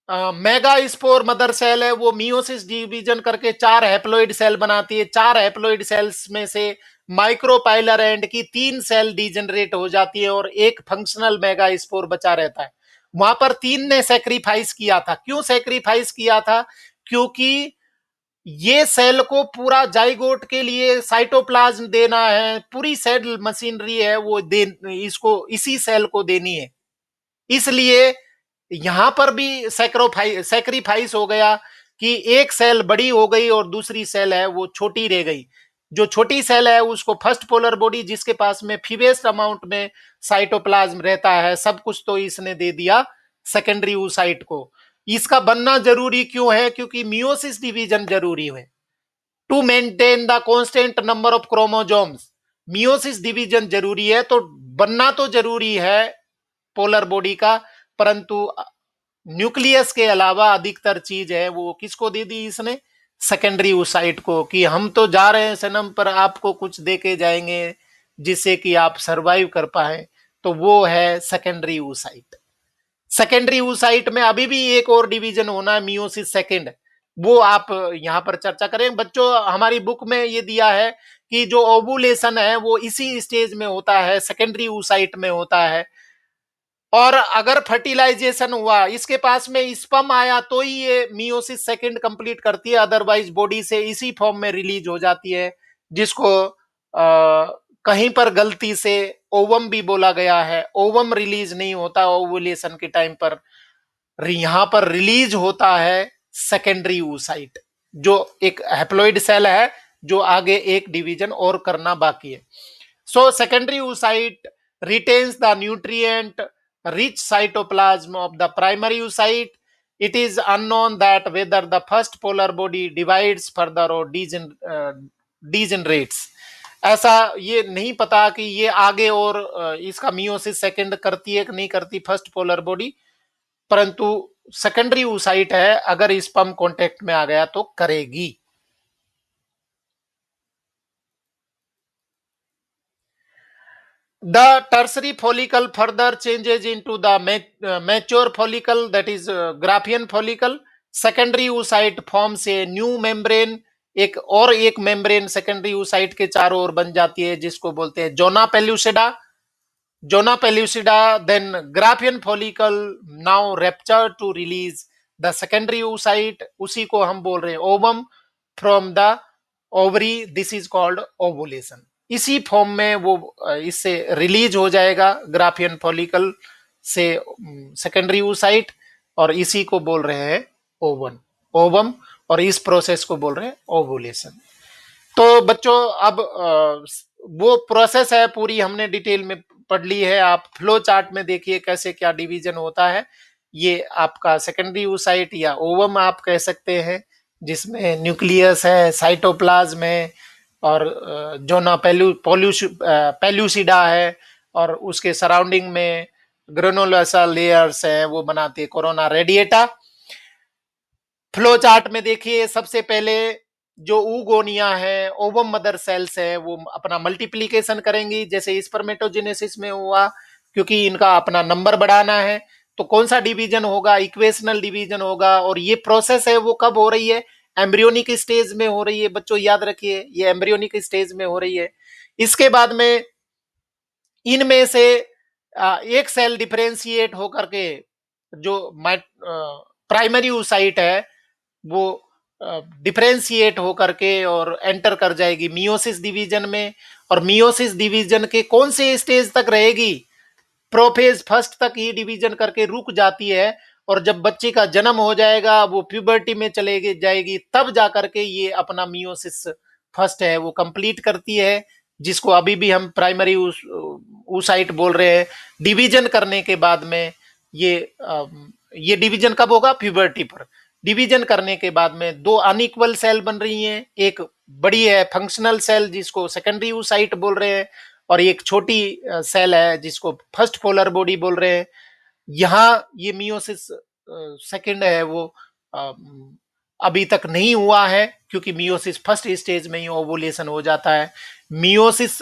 मेगा स्पोर मदर सेल है वो मियोसिस डिवीजन करके चार हैप्लॉइड सेल बनाती है। चार हैप्लॉइड सेल्स में से माइक्रोपाइलर एंड की तीन सेल डिजेनरेट हो जाती है और एक फंक्शनल मेगा स्पोर बचा रहता है। वहां पर तीन ने सेक्रीफाइस किया था। क्यों सेक्रीफाइस किया था? क्योंकि ये सेल को पूरा जाइगोट के लिए साइटोप्लाज्म देना है, पूरी सेल मशीनरी है वो दे, इसको इसी सेल को देनी है। इसलिए यहां पर भी सेक्रीफाइस हो गया कि एक सेल बड़ी हो गई और दूसरी सेल है वो छोटी रह गई। जो छोटी सेल है उसको फर्स्ट पोलर बॉडी, जिसके पास में फीवेस्ट अमाउंट में साइटोप्लाज्म रहता है, सब कुछ तो इसने दे दिया सेकेंडरी oocyte को। इसका बनना जरूरी क्यों है? क्योंकि मियोसिस डिवीजन जरूरी है to maintain the constant number of chromosomes. Meiosis division जरूरी है, तो बनना तो जरूरी है पोलर बॉडी का, परंतु न्यूक्लियस के अलावा अधिकतर चीज है वो किसको दे दी इसने? सेकेंडरी oocyte को, कि हम तो जा रहे हैं सनम पर आपको कुछ दे के जाएंगे जिससे कि आप सरवाइव कर पाए, तो वो है सेकेंडरी oocyte। सेकेंडरी oocyte में अभी भी एक और डिवीजन होना है, मियोसिस सेकेंड, वो आप यहां पर चर्चा करें। बच्चों हमारी बुक में ये दिया है कि जो ओवुलेशन है वो इसी स्टेज में होता है, सेकेंडरी oocyte में होता है। और अगर फर्टिलाइजेशन हुआ, इसके पास में स्पर्म आया, तो ही ये मियोसिस सेकंड कंप्लीट करती है, अदरवाइज बॉडी से इसी फॉर्म में रिलीज हो जाती है, जिसको कहीं पर गलती से ओवम भी बोला गया है। ओवम रिलीज नहीं होता ओवुलेशन के टाइम पर, यहां पर रिलीज होता है सेकेंडरी oocyte, जो एक हैप्लॉइड सेल है जो आगे एक डिवीजन और करना बाकी है। So secondary oocyte retains the nutrient rich cytoplasm of the primary oocyte. It is unknown that whether the first polar body divides further or degenerates। ऐसा ये नहीं पता कि ये आगे और इसका मियोसिस सेकंड करती है कि नहीं करती फर्स्ट पोलर बॉडी, परंतु सेकेंडरी oocyte है, अगर स्पर्म कांटेक्ट में आ गया तो करेगी। The tertiary follicle further changes into the mature follicle, that is Graafian follicle. Secondary oocyte forms a new membrane, एक मेम्ब्रेन सेकेंडरी oocyte के चारों ओर बन जाती है, जिसको बोलते हैं zona pellucida. Zona pellucida, then Graafian follicle now rupture to release the secondary oocyte, उसी को हम बोल रहे हैं ovum from the ovary, this is called ovulation. इसी फॉर्म में वो इससे रिलीज हो जाएगा ग्राफियन फॉलिकल से सेकेंडरी oocyte, और इसी को बोल रहे हैं ओवन, ओवम, और इस प्रोसेस को बोल रहे हैं ओवुलेशन। तो बच्चों अब वो प्रोसेस है पूरी हमने डिटेल में पढ़ ली है। आप फ्लो चार्ट में देखिए कैसे क्या डिवीजन होता है। ये आपका सेकेंडरी oocyte या ओवम आप कह सकते हैं, जिसमें न्यूक्लियस है, साइटोप्लाज्म है, और जोना पेल्यूसिडा है, और उसके सराउंडिंग में ग्रेनुलोसा लेयर्स हैं, वो बनाते हैं कोरोना रेडिएटा। फ्लो चार्ट में देखिए सबसे पहले जो ऊगोनिया है, ओवम मदर सेल्स है, वो अपना मल्टीप्लीकेशन करेंगी जैसे स्पर्मेटोजेनेसिस में हुआ, क्योंकि इनका अपना नंबर बढ़ाना है। तो कौन सा डिवीजन होगा? इक्वेशनल डिवीजन होगा। और ये प्रोसेस है वो कब हो रही है? एम्ब्रियोनिक स्टेज में हो रही है बच्चों, याद रखिए ये एम्ब्रियोनिक स्टेज में हो रही है। इसके बाद में इनमें से एक सेल डिफरेंशिएट होकर के जो प्राइमरी oocyte है वो डिफरेंशिएट होकर के और एंटर कर जाएगी मियोसिस डिवीजन में। और मियोसिस डिवीजन के कौन से स्टेज तक रहेगी? प्रोफेज फर्स्ट तक ये डिवीजन करके रुक जाती है, और जब बच्चे का जन्म हो जाएगा, वो प्यूबर्टी में चले जाएगी, तब जाकर के ये अपना मियोसिस फर्स्ट है वो कंप्लीट करती है, जिसको अभी भी हम प्राइमरी oocyte बोल रहे हैं। डिवीजन करने के बाद में ये डिवीजन कब होगा? प्यूबर्टी पर। डिवीजन करने के बाद में दो अनइक्वल सेल बन रही हैं, एक बड़ी है फंक्शनल सेल जिसको सेकेंडरी oocyte बोल रहे हैं, और एक छोटी सेल है जिसको फर्स्ट पोलर बॉडी बोल रहे हैं। यहाँ ये मियोसिस सेकंड है वो अभी तक नहीं हुआ है, क्योंकि मियोसिस फर्स्ट स्टेज में ही ओवुलेशन हो जाता है। मियोसिस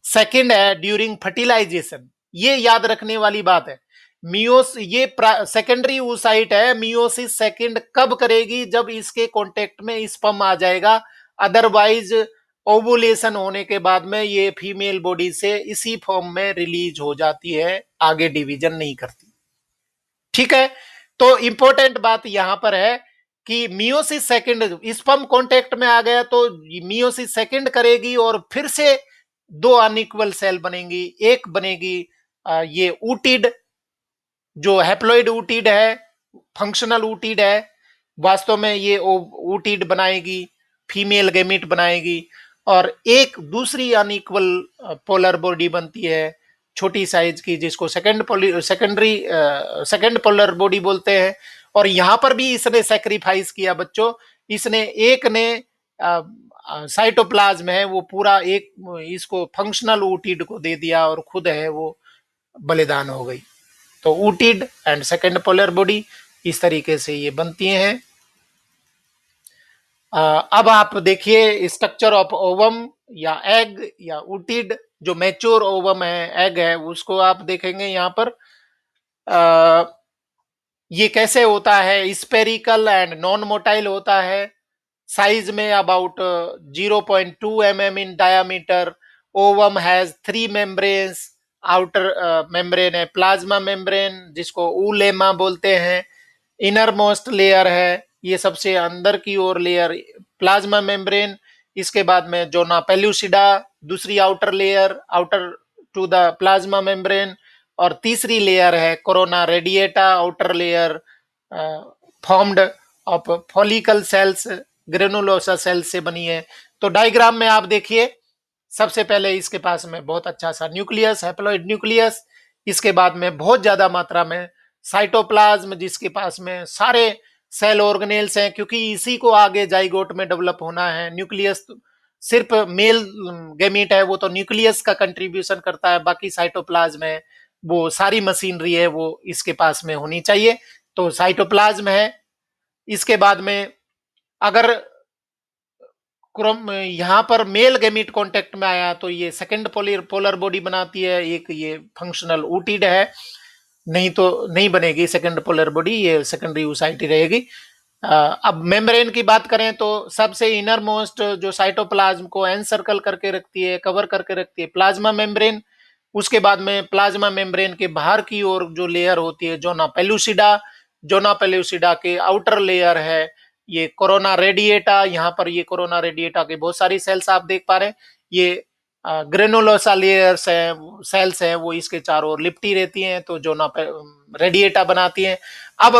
सेकंड है ड्यूरिंग फर्टिलाइजेशन, ये याद रखने वाली बात है। मियोस ये सेकेंडरी oocyte है, मियोसिस सेकंड कब करेगी? जब इसके कांटेक्ट में स्पर्म आ जाएगा, अदरवाइज ओवुलेशन होने के बाद में ये फीमेल बॉडी से इसी फॉर्म में रिलीज हो जाती है, आगे डिवीजन नहीं करती। ठीक है, तो इंपॉर्टेंट बात यहां पर है कि मियोसिस सेकंड स्पर्म कांटेक्ट में आ गया तो मियोसिस सेकंड करेगी, और फिर से दो अनइक्वल सेल बनेंगी। एक बनेगी ये ऊटिड, जो हैप्लॉइड ऊटिड है, फंक्शनल ऊटिड है, वास्तव में ये ऊटिड बनाएगी, फीमेल गेमिट बनाएगी। और एक दूसरी अनइक्वल पोलर बॉडी बनती है छोटी साइज की, जिसको सेकेंड पोलर बॉडी बोलते हैं। और यहां पर भी इसने सेक्रीफाइस किया बच्चों, इसने एक ने साइटोप्लाज्म है वो पूरा एक इसको फंक्शनल ऊटिड को दे दिया, और खुद है वो बलिदान हो गई। तो ootid and second polar body इस तरीके से ये बनती हैं। अब आप देखिए स्ट्रक्चर ऑफ ओवम या एग या ऊटिड, जो मैच्योर ओवम है, एग है, उसको आप देखेंगे यहाँ पर ये कैसे होता है। स्पेरिकल एंड नॉन मोटाइल होता है, साइज में about 0.2 mm in diameter. Ovum has 3 membranes, outer membrane है प्लाज्मा मेम्ब्रेन जिसको ऊलेमा बोलते हैं, इनर मोस्ट लेयर है ये सबसे अंदर की ओर लेयर प्लाज्मा मेम्ब्रेन। इसके बाद में जोना पेल्यूसिडा दूसरी outer layer, outer to the plasma membrane, और तीसरी लेयर है corona radiata, outer layer formed of follicle cells, granulosa cells से बनी है। तो डायग्राम में आप देखिए सबसे पहले इसके पास में बहुत अच्छा सा न्यूक्लियस, हैप्लॉइड न्यूक्लियस, इसके बाद में बहुत ज्यादा मात्रा में साइटोप्लाज्म जिसके पास में सारे सेल ऑर्गेनेल्स हैं, क्योंकि इसी को आगे जाइगोट में डेवलप होना है। न्यूक्लियस सिर्फ मेल गैमीट है वो तो न्यूक्लियस का कंट्रीब्यूशन करता है, बाकी साइटोप्लाज्म है वो सारी मशीनरी है वो इसके पास में होनी चाहिए। तो साइटोप्लाज्म है। इसके बाद में अगर यहाँ पर मेल गैमीट कांटेक्ट में आया तो ये सेकंड पोलर बॉडी बनाती है, एक ये फंक्शनल ऊटिड है, नहीं तो नहीं बनेगी सेकंड पोलर बॉडी, ये सेकेंडरी oocyte रहेगी। अब मेम्ब्रेन की बात करें तो सबसे इनर मोस्ट जो साइटोप्लाज्म को एनसर्कल करके रखती है, कवर करके रखती है, प्लाज्मा मेम्ब्रेन। उसके बाद में प्लाज्मा मेम्ब्रेन के बाहर की ओर जो लेयर होती है जोना पेलुसिडा, जोना पेलुसिडा के आउटर लेयर है ये कोरोना रेडिएटा। यहाँ पर ये कोरोना रेडिएटा के बहुत सारी सेल्स आप देख पा रहे हैं। ये ग्रेनुलोसा लेयर्स हैं, सेल्स हैं, वो इसके चारों ओर लिपटी रहती हैं, तो जोना रेडिएटा बनाती हैं। अब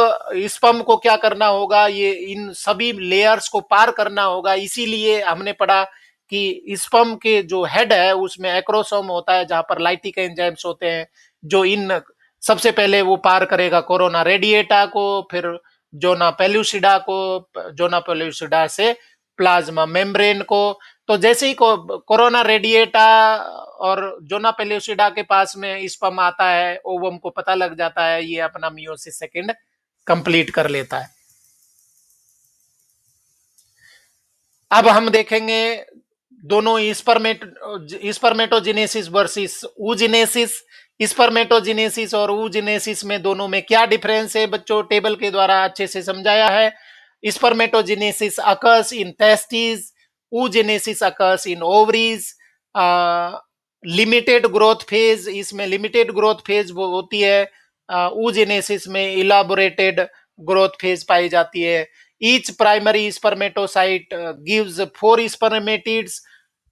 स्पर्म को क्या करना होगा, ये इन सभी लेयर्स को पार करना होगा। इसीलिए हमने पढ़ा कि स्पर्म के जो हेड है उसमें एक्रोसोम होता है, जहां पर लाइटिक एंजाइम्स होते हैं, जो इन सबसे पहले वो पार करेगा कोरोना रेडिएटा को, फिर जोना पेलुसिडा को, जोना पेलुसिडा से प्लाज्मा मेम्ब्रेन को। तो जैसे ही कोरोना रेडिएटा और जोना पेलुसिडा के पास में स्पर्म आता है, ओवम को पता लग जाता है, ये अपना मियोसिस सेकंड कंप्लीट कर लेता है। अब हम देखेंगे दोनों स्पर्मेटोजेनेसिस वर्सेस ऊजेनेसिस। स्पर्मेटोजेनेसिस और ऊजेनेसिस में दोनों में क्या डिफरेंस है बच्चों, टेबल के द्वारा अच्छे से समझाया है। Spermatogenesis occurs in testis, oogenesis occurs in ovaries. Limited growth phase, इसमें लिमिटेड ग्रोथ फेज वो होती है, ऊजेनेसिस में इलाबोरेटेड ग्रोथ फेज पाई जाती है। Each primary spermatocyte gives 4 spermatids,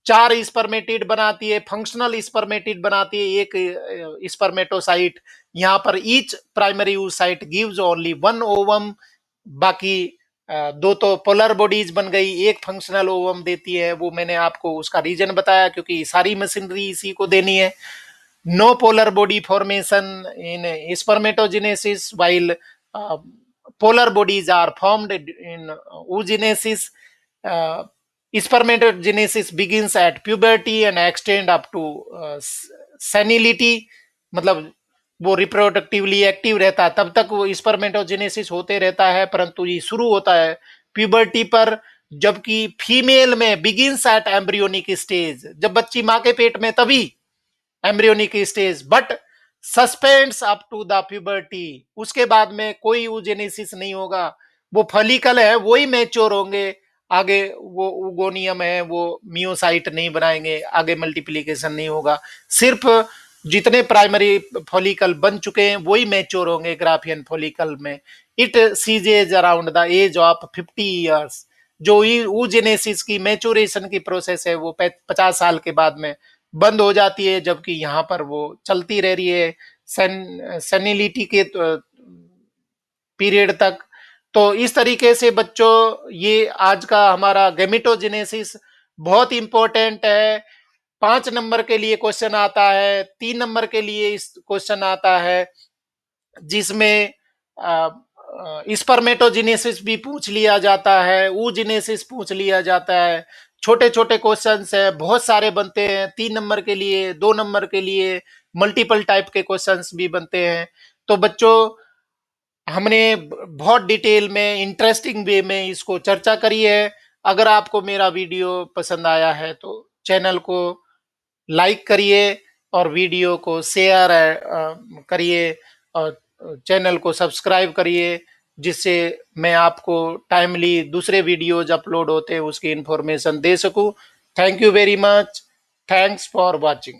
4 spermatid बनाती है, फंक्शनल स्पर्मेटिड बनाती है एक स्पर्मेटोसाइट। यहाँ पर each primary oocyte gives only 1 ovum, बाकी दो तो पोलर बॉडीज बन गई, एक फंक्शनल ओवम देती है। वो मैंने आपको उसका रीजन बताया, क्योंकि सारी मशीनरी इसी को देनी है। No polar body formation in spermatogenesis, while polar bodies are formed in oogenesis. Spermatogenesis begins at puberty and extend up to senility, मतलब वो रिप्रोडक्टिवली एक्टिव रहता है तब तक वो स्पर्मेटोजेनेसिस होते रहता है, परंतु ये शुरू होता है प्यूबर्टी पर। जबकि फीमेल में बिगिंस एट एम्ब्रियोनिक स्टेज, जब बच्ची माँ के पेट में तभी embryonic stage, but suspends up to the puberty. उसके बाद में कोई ऊजेनेसिस नहीं होगा, वो फॉलिकल है वही मैच्योर होंगे, आगे वो उगोनियम है वो मियोसाइट नहीं बनाएंगे, आगे मल्टीप्लिकेशन नहीं होगा। सिर्फ जितने प्राइमरी फॉलिकल बन चुके हैं वही मैच्योर होंगे ग्राफियन फॉलिकल में। It ceases around the age of 50 years. जो ऊजेनेसिस की मैच्योरेशन की प्रोसेस है वो 50 साल के बाद में बंद हो जाती है, जबकि यहाँ पर वो चलती रह रही है सेनिलिटी के पीरियड तक। तो इस तरीके से बच्चों ये आज का हमारा गेमिटोजेनेसिस बहुत इंपॉर्टेंट है। 5 नंबर के लिए क्वेश्चन आता है, 3 नंबर के लिए इस क्वेश्चन आता है, जिसमें स्पर्मेटोजेनेसिस भी पूछ लिया जाता है, ऊजेनेसिस पूछ लिया जाता है। छोटे छोटे क्वेश्चंस है, बहुत सारे बनते हैं, 3 नंबर के लिए, 2 नंबर के लिए, मल्टीपल टाइप के क्वेश्चंस भी बनते हैं। तो बच्चों हमने बहुत डिटेल में इंटरेस्टिंग वे में इसको चर्चा करी है। अगर आपको मेरा वीडियो पसंद आया है तो चैनल को लाइक करिए और वीडियो को शेयर करिए और चैनल को सब्सक्राइब करिए, जिससे मैं आपको टाइमली दूसरे वीडियोज अपलोड होते हैं उसकी इंफॉर्मेशन दे सकूं। Thank you very much. Thanks for watching.